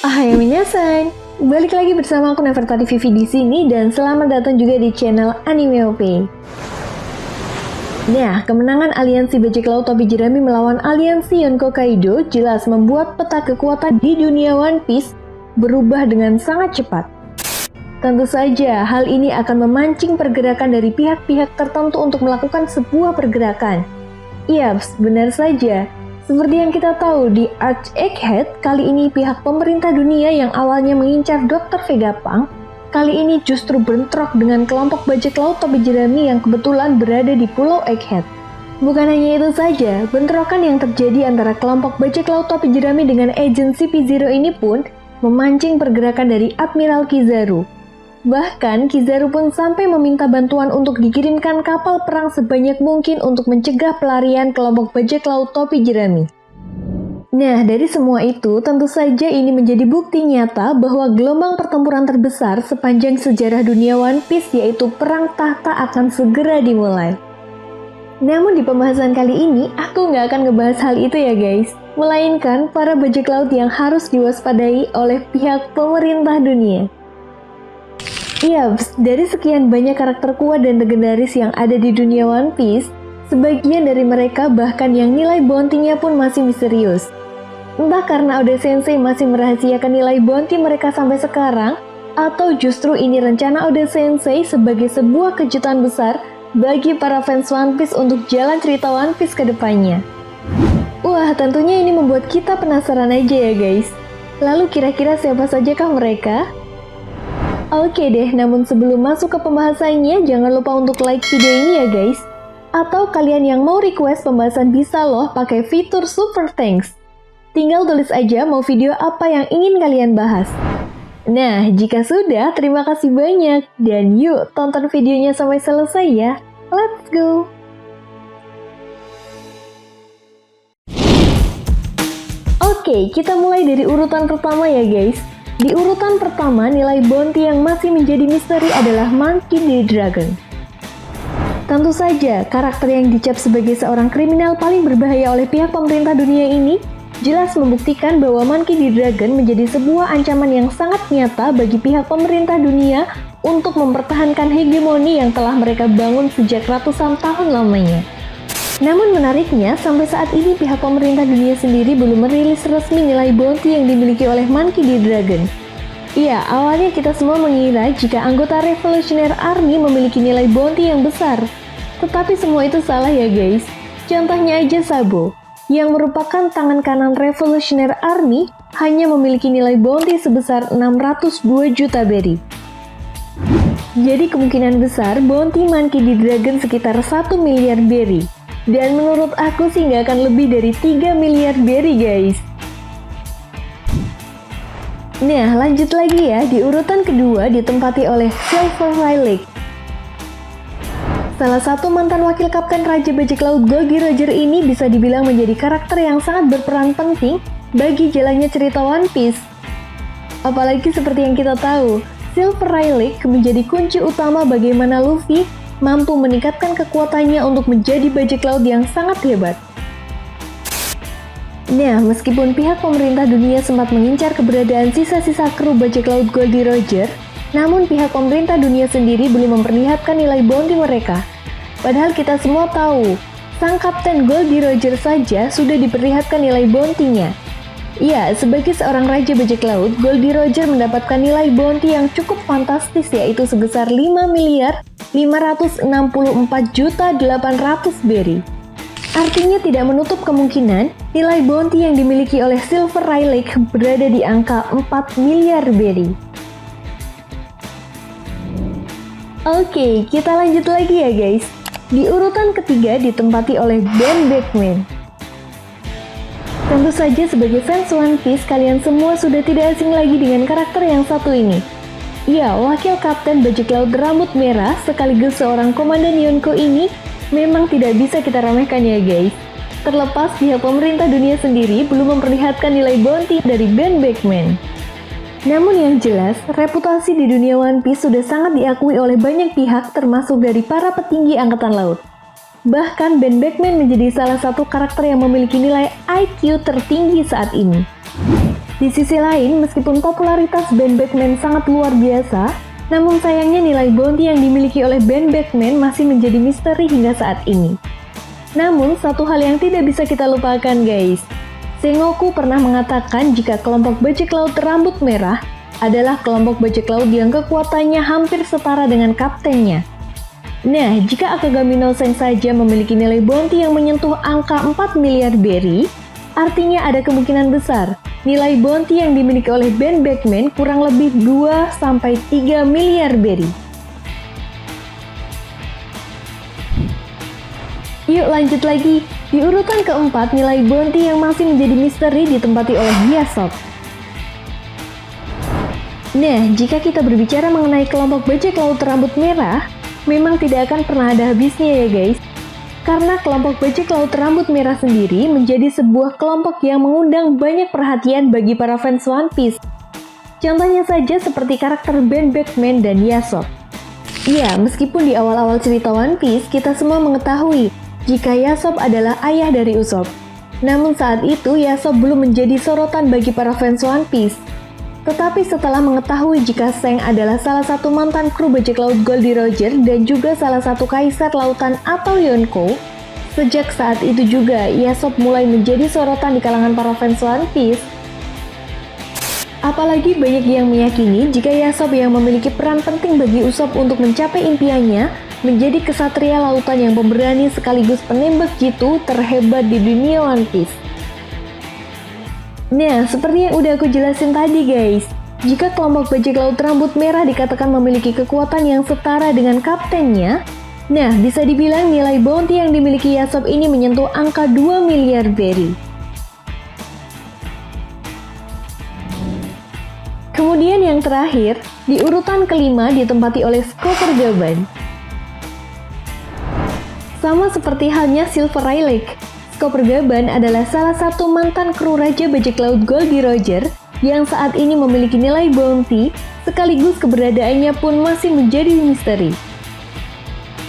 Hai minasan, balik lagi bersama aku Nefertari Vivi di sini dan selamat datang juga di channel Anime OP. Nah, kemenangan aliansi bajak laut topi jerami melawan aliansi Yonko Kaido jelas membuat peta kekuatan di dunia One Piece berubah dengan sangat cepat. Tentu saja, hal ini akan memancing pergerakan dari pihak-pihak tertentu untuk melakukan sebuah pergerakan. Yaps, benar saja. Seperti yang kita tahu, di Arch Egghead, kali ini pihak pemerintah dunia yang awalnya mengincar Dr. Vegapunk, kali ini justru bentrok dengan kelompok bajak laut topi jerami yang kebetulan berada di Pulau Egghead. Bukan hanya itu saja, bentrokan yang terjadi antara kelompok bajak laut topi jerami dengan agensi P-Zero ini pun memancing pergerakan dari Admiral Kizaru. Bahkan, Kizaru pun sampai meminta bantuan untuk dikirimkan kapal perang sebanyak mungkin untuk mencegah pelarian kelompok bajak laut topi jerami. Nah, dari semua itu, tentu saja ini menjadi bukti nyata bahwa gelombang pertempuran terbesar sepanjang sejarah dunia One Piece yaitu Perang Tahta akan segera dimulai. Namun di pembahasan kali ini, aku nggak akan ngebahas hal itu ya guys, melainkan para bajak laut yang harus diwaspadai oleh pihak pemerintah dunia. Yaps, dari sekian banyak karakter kuat dan legendaris yang ada di dunia One Piece, sebagian dari mereka bahkan yang nilai bounty-nya pun masih misterius. Entah karena Oda Sensei masih merahasiakan nilai bounty mereka sampai sekarang, atau justru ini rencana Oda Sensei sebagai sebuah kejutan besar bagi para fans One Piece untuk jalan cerita One Piece ke depannya. Wah, tentunya ini membuat kita penasaran aja ya guys. Lalu kira-kira siapa sajakah mereka? Oke deh, namun sebelum masuk ke pembahasannya, jangan lupa untuk like video ini ya guys. Atau kalian yang mau request pembahasan bisa loh pakai fitur Super Thanks. Tinggal tulis aja mau video apa yang ingin kalian bahas. Nah, jika sudah, terima kasih banyak. Dan yuk, tonton videonya sampai selesai ya. Let's go! Oke, kita mulai dari urutan pertama ya guys. Di urutan pertama, nilai bounty yang masih menjadi misteri adalah Monkey D. Dragon. Tentu saja, karakter yang dicap sebagai seorang kriminal paling berbahaya oleh pihak pemerintah dunia ini jelas membuktikan bahwa Monkey D. Dragon menjadi sebuah ancaman yang sangat nyata bagi pihak pemerintah dunia untuk mempertahankan hegemoni yang telah mereka bangun sejak ratusan tahun lamanya. Namun menariknya, sampai saat ini pihak pemerintah dunia sendiri belum merilis resmi nilai bounty yang dimiliki oleh Monkey D. Dragon. Iya, awalnya kita semua mengira jika anggota Revolutionary Army memiliki nilai bounty yang besar. Tetapi semua itu salah ya guys. Contohnya aja Sabo, yang merupakan tangan kanan Revolutionary Army, hanya memiliki nilai bounty sebesar 602 juta berry. Jadi kemungkinan besar bounty Monkey D. Dragon sekitar 1 miliar berry. Dan menurut aku sih nggak akan lebih dari 3 miliar berry guys. Nah, lanjut lagi ya, di urutan kedua ditempati oleh Silver Ray Lake. Salah satu mantan wakil kapten Raja Bajak Laut Goldie Roger ini bisa dibilang menjadi karakter yang sangat berperan penting bagi jalannya cerita One Piece. Apalagi seperti yang kita tahu, Silver Ray Lake menjadi kunci utama bagaimana Luffy mampu meningkatkan kekuatannya untuk menjadi bajak laut yang sangat hebat. Nah, meskipun pihak pemerintah dunia sempat mengincar keberadaan sisa-sisa kru bajak laut Goldie Roger, namun pihak pemerintah dunia sendiri belum memperlihatkan nilai bounty mereka. Padahal kita semua tahu, sang kapten Goldie Roger saja sudah diperlihatkan nilai bounty-nya. Ya, sebagai seorang raja bajak laut, Goldie Roger mendapatkan nilai bounty yang cukup fantastis yaitu sebesar 5.564.800 berry. Artinya tidak menutup kemungkinan nilai bounty yang dimiliki oleh Silver Ray Lake berada di angka 4 miliar berry. Oke, kita lanjut lagi ya guys. Di urutan ketiga ditempati oleh Ben Beckman. Tentu saja sebagai fans One Piece, kalian semua sudah tidak asing lagi dengan karakter yang satu ini. Ya, wakil kapten bajak laut rambut merah sekaligus seorang komandan Yonko ini memang tidak bisa kita remehkan ya guys. Terlepas pihak pemerintah dunia sendiri belum memperlihatkan nilai bounty dari Ben Beckman. Namun yang jelas, reputasi di dunia One Piece sudah sangat diakui oleh banyak pihak termasuk dari para petinggi angkatan laut. Bahkan Ben Beckman menjadi salah satu karakter yang memiliki nilai IQ tertinggi saat ini. Di sisi lain, meskipun popularitas band Batman sangat luar biasa, namun sayangnya nilai bounty yang dimiliki oleh band Batman masih menjadi misteri hingga saat ini. Namun, satu hal yang tidak bisa kita lupakan guys, Sengoku pernah mengatakan jika kelompok bajak laut rambut merah adalah kelompok bajak laut yang kekuatannya hampir setara dengan kaptennya. Nah, jika Akagami no Sen saja memiliki nilai bounty yang menyentuh angka 4 miliar berry, artinya ada kemungkinan besar nilai bounty yang dimiliki oleh band Batman kurang lebih 2-3 miliar berry. Yuk lanjut lagi, di urutan keempat nilai bounty yang masih menjadi misteri ditempati oleh Yasop. Nah, jika kita berbicara mengenai kelompok bajak laut rambut merah, memang tidak akan pernah ada habisnya ya guys. Karena kelompok bajak laut rambut merah sendiri menjadi sebuah kelompok yang mengundang banyak perhatian bagi para fans One Piece. Contohnya saja seperti karakter band Batman dan Yasop. Ya, meskipun di awal-awal cerita One Piece kita semua mengetahui jika Yasop adalah ayah dari Usopp. Namun saat itu Yasop belum menjadi sorotan bagi para fans One Piece. Tetapi setelah mengetahui jika Seng adalah salah satu mantan kru bajak laut Goldie Roger dan juga salah satu kaisar lautan atau Yonko, sejak saat itu juga Yasop mulai menjadi sorotan di kalangan para fans One Piece. Apalagi banyak yang meyakini jika Yasop yang memiliki peran penting bagi Usopp untuk mencapai impiannya menjadi kesatria lautan yang pemberani sekaligus penembak jitu terhebat di dunia One Piece. Nah, seperti yang udah aku jelasin tadi guys, jika kelompok bajak laut rambut merah dikatakan memiliki kekuatan yang setara dengan kaptennya, nah bisa dibilang nilai bounty yang dimiliki Yasop ini menyentuh angka 2 miliar berry. Kemudian yang terakhir, di urutan kelima ditempati oleh Scooper Gaban. Sama seperti halnya Silver Eye Lake, Scooper Gaban adalah salah satu mantan kru Raja Bajak Laut Goldie Roger yang saat ini memiliki nilai bounty, sekaligus keberadaannya pun masih menjadi misteri.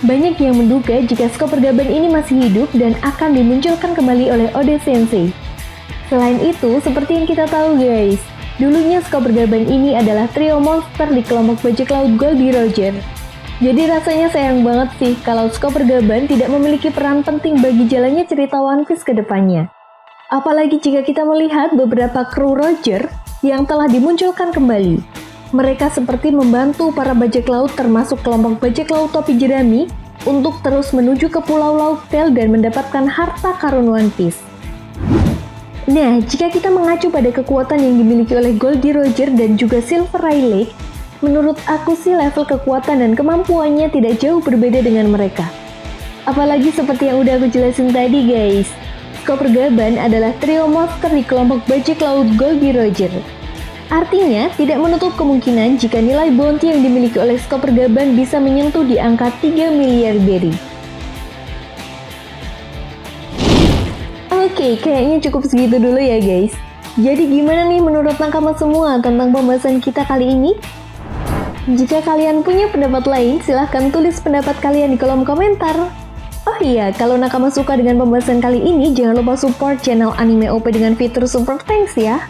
Banyak yang menduga jika Scooper Gaban ini masih hidup dan akan dimunculkan kembali oleh Oda Sensei. Selain itu, seperti yang kita tahu guys, dulunya Scooper Gaban ini adalah trio monster di kelompok bajak laut Goldie Roger. Jadi rasanya sayang banget sih kalau Scooper Gaban tidak memiliki peran penting bagi jalannya cerita One Piece ke depannya. Apalagi jika kita melihat beberapa kru Roger yang telah dimunculkan kembali. Mereka seperti membantu para bajak laut termasuk kelompok bajak laut topi jerami untuk terus menuju ke Pulau Laut Tel dan mendapatkan harta karun One Piece. Nah, jika kita mengacu pada kekuatan yang dimiliki oleh Goldie Roger dan juga Silver Eye Lake, menurut aku sih level kekuatan dan kemampuannya tidak jauh berbeda dengan mereka. Apalagi seperti yang udah aku jelasin tadi guys, Scooper Gaban adalah trio monster di kelompok bajak laut Goldie Roger. Artinya, tidak menutup kemungkinan jika nilai bounty yang dimiliki oleh Scooper Gaban bisa menyentuh di angka 3 miliar berry. Oke, kayaknya cukup segitu dulu ya guys. Jadi gimana nih menurut nakama semua tentang pembahasan kita kali ini? Jika kalian punya pendapat lain, silahkan tulis pendapat kalian di kolom komentar. Oh iya, kalau nakama suka dengan pembahasan kali ini, jangan lupa support channel Anime OP dengan fitur Super Thanks ya.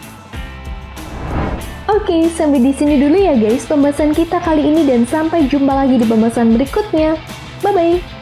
Oke, sampai di sini dulu ya guys pembahasan kita kali ini dan sampai jumpa lagi di pembahasan berikutnya. Bye-bye!